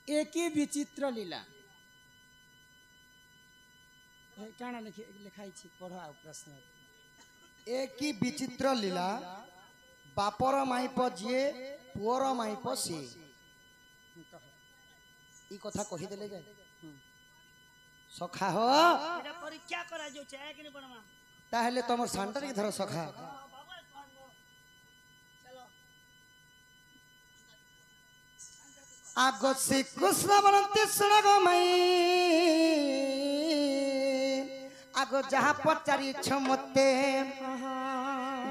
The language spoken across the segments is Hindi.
एक ही विचित्र लीला काना लिखाई पढ़ आ प्रश्न एक ही विचित्र लीला बापर माइप जीए पुअर माइप सी ई कथा कही देले जाय सखा हो এটা পরীক্ষা করা যাচ্ছে এক নি বড়মা ताहले तमर सांटर के धर सखा आगो से कृष्ण बनते सुन गो मई आगो जहाँ पचारि छमते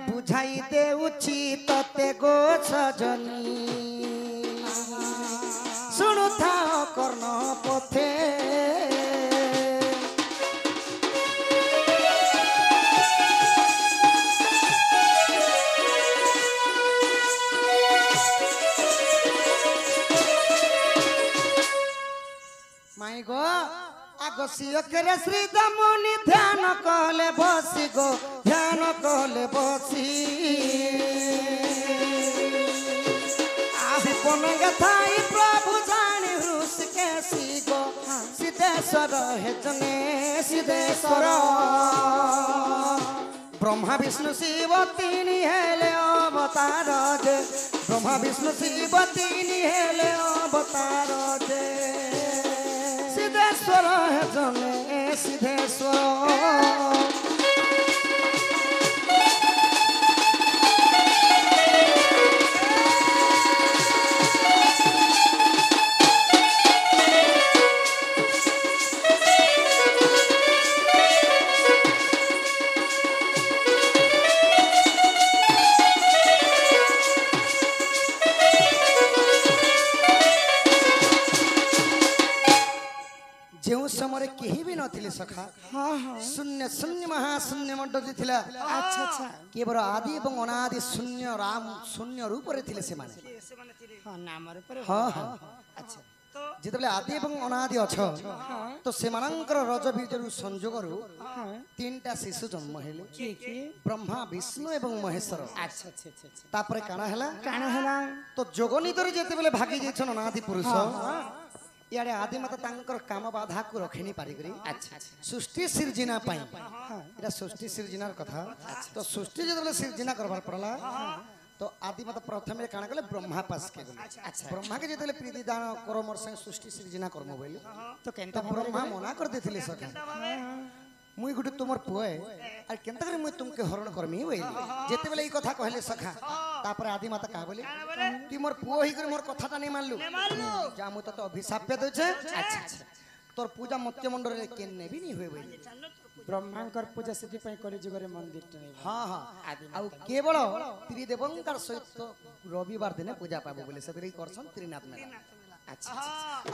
बुझाई दे उचित ते गो सजनी सुनु था कर्ण पथे माई गो आगो सियकरे श्री दमुनि ध्यान कहले बसी गो ध्यान कहले बसी आसी पनंग थाई प्रभु जानी रुस के सी गो सिद्धेश्वर हे जने सिद्धेश्वर ब्रह्मा विष्णु शिव तीन हेले अवतार जे ब्रह्मा विष्णु शिव तीन हेले अवतार जे सिद्धेश्वर है जने सिद्धेश्वर जो समय केही भी नथिले सखा शून्य शून्य महाशून्य मंडली थिला अच्छा अच्छा केवल आदि एवं अनादि शून्य राम शून्य रूप रे थिले से माने ସେମାନେ ଥିଲେ हाँ नाम पर हां हां अच्छा ତ जेतबले आदि एवं अनादि अछ तो सेमानंकर रज बीजरु संजोगरु तीनटा शिशु जन्म हेले की ब्रह्मा विष्णु एवं महेश्वर अच्छा अच्छा अच्छा अच्छा तापरे काना हला काना हला तो जोगनितर जेतेबले भागी जेछन अनादि पुरुष यारे आदि माता तांकर काम बाधा को रखेनी पारी करी अच्छा अच्छा सृष्टि सृजना पाई एटा सृष्टि सृजनार कथा तो सृष्टि जेतेबले सृजना करबार पड़ला तो आदि माता प्रथमे काना गले ब्रह्मा पास के गले अच्छा ब्रह्मा के जेतेबले प्रीति दान करो मोर संग सृष्टि सृजना करमो बोले तो केनता तो ब्रह्मा मना कर देथिले सखा मुई गुटे तुमर पुए आ केनता करे मुई तुमके हरण करमी बोले जेतेबले ई कथा कहले सखा तापर आदि माता का बोले तू मोर पुओ ही करे मोर कथाटा नै मानलु जा मु तो अभिशाप पे देछे अच्छा अच्छा तोर पूजा मत्य मंडल रे केन ने भी नहीं हुए बोले ब्रह्मांकर पूजा से पई करे जुगरे मंदिर ट नहीं हां हां आदि आ केवल त्रिदेवंकर सहित रविवार दिन पूजा पाबो बोले सबरे करसन त्रिनाथ मेला अच्छा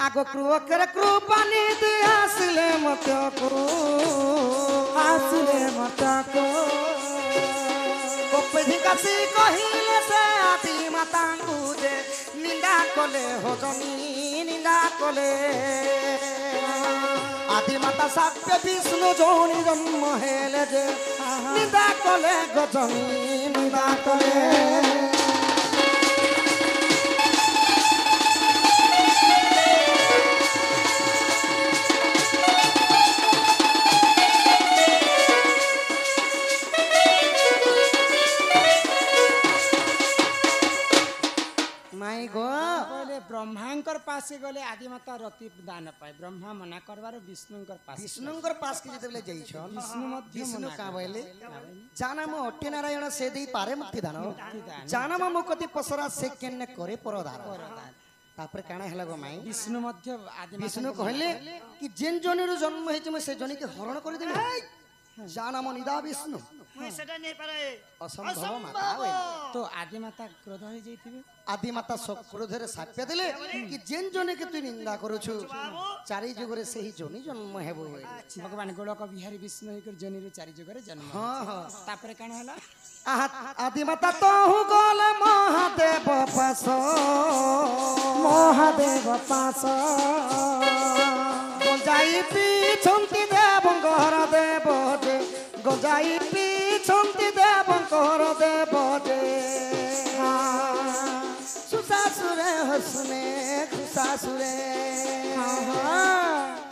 आगो कृपा कृपानी दे आसले मत को आसले मत को गोपी कासी कहिले से आदि माता गुजे निंदा कोले हो जनी निंदा कोले आदि माता साप्य विष्णु जोनी जन्म हेले जे निंदा कोले गजनी निंदा कोले माई गो बोले ब्रह्मांकर पास गले आदि माता रति दान पाए ब्रह्मा मना करबार विष्णुंकर पास विष्णुंकर पास के जेतेबले जइछन विष्णु मध्य विष्णु मना का करे। बोले जानम अट्टी नारायण से देई पारे मुक्ति दान दान। जानम मुक्ति पसरा से केने करे परदार तापर काना हला गो माई विष्णु मध्य आदि विष्णु कहले कि जेन जनेरु जन्म हेछि मैं से जनी के हरण कर देबे जानम निदा विष्णु ମୁଇଁ ସେଟା ନେଇ ପାରେ असंभव माता होय तो आदि माता क्रोध हो जाइथिबे आदि माता सब क्रोधरे साप्य देले कि जेन जने के तू निंदा करूछु चारि जुगरे सेही जनी जन्म हेबो होय भगवान गोलक बिहारी विष्णु हिकर जनीरु चारि जुगरे जन्म हां हां तापर काना हला आदि माता तहु गल महादेव पास गजाई पिछंती देवंकर देव जे गजाई पिछंती देवंकर देव जे सुसासुरे हसने শাশুরে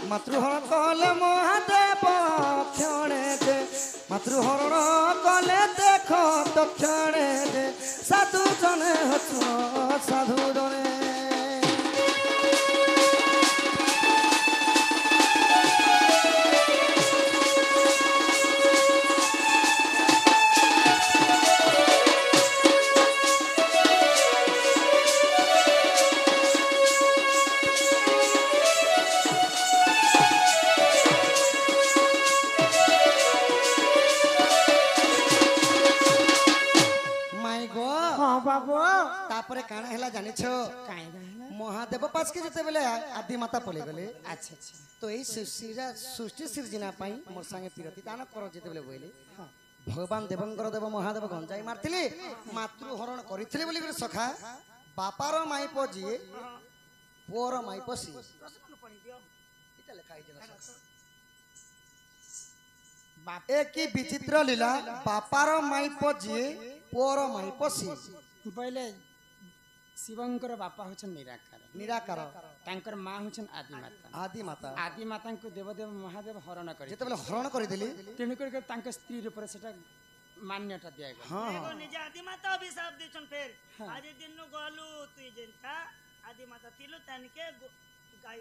মাতৃহরণ কলে মহাদেব ক্ষণে দে মাতৃহরণ কলে দেখ দক্ষিণে দে সাধু জনে হচ্ছ সাধু জনে हाँ बाबू तापरे काना हैला जानिछ काहे रहना महादेव पास के जते बेले आदि माता पले गले अच्छा अच्छा तो एई सृष्टि सिरजिना पाई मोर संगे पिरती दान करो जते बेले बोइले हाँ भगवान देवंकर देव महादेव गंजाई मारथिले मातृ हरण करिथिले बोली करे सखा बापार माइपो जिए पुअर माइपो सी प्रश्न पढ़ी दियो इटा लेखा है जला बाप ए की विचित्र लीला बापार माइपो जिए पुअर माइपो सी पहले शिवंकर बापा होछन निराकार निराकार तांकर मां होछन आदि माता आदि माता को देवदेव महादेव हरण करे जते बेले हरण करिदिली तेणु करके तांके स्त्री रूप सेटा मान्यता दिया गया हां एगो निज आदि माता अभिशाप देछन फेर हाँ। आज दिन नु गलु तुई जेनता आदि माता थिलु तनके गाय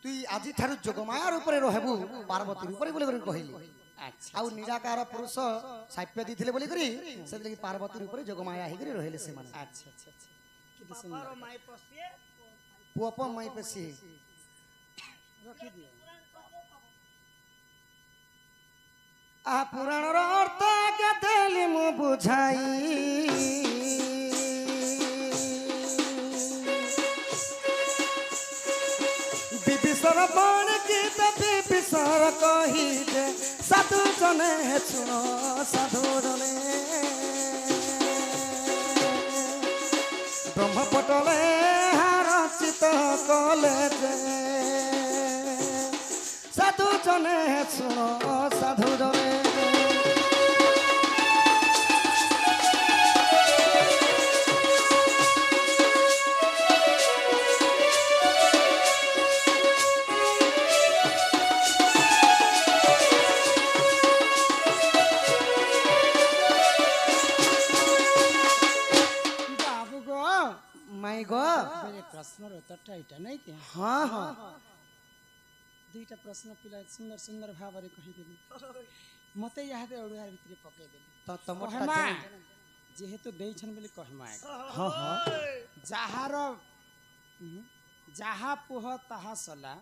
तुई आजि थारु जोगमाया रूपरे रहबु पार्वती रूपरे बोली करी कहली अच्छा आउ निराकार पुरुष साप्य दिथिले बोली करी से लगी पार्वती रूपरे जोगमाया ही करी रहले से माने अच्छा अच्छा अच्छा कितने बापारो सुंदर माई पसिए पुअप माई पेसी रखी दियो आ पुराण रो अर्थ के देली मु बुझाई विभीषण बण की विभीषण कही दे साधु जने सुनो साधु जने ब्रह्मपटले हारचित कले जे साधु जने सुनो साधु जने बाबू गो माई गो मेरे प्रश्न उत्तरटा एटा नहीं कि हाँ हाँ दुईटा प्रश्न पिला सुंदर सुंदर भावरे कहि देली मते याद ओडुआर भितरे पकै देली तो तमटा कहमा जाने जेहेतु देइछन बोली कहमा हाँ हाँ जाहार जाहा पुह ताहा सला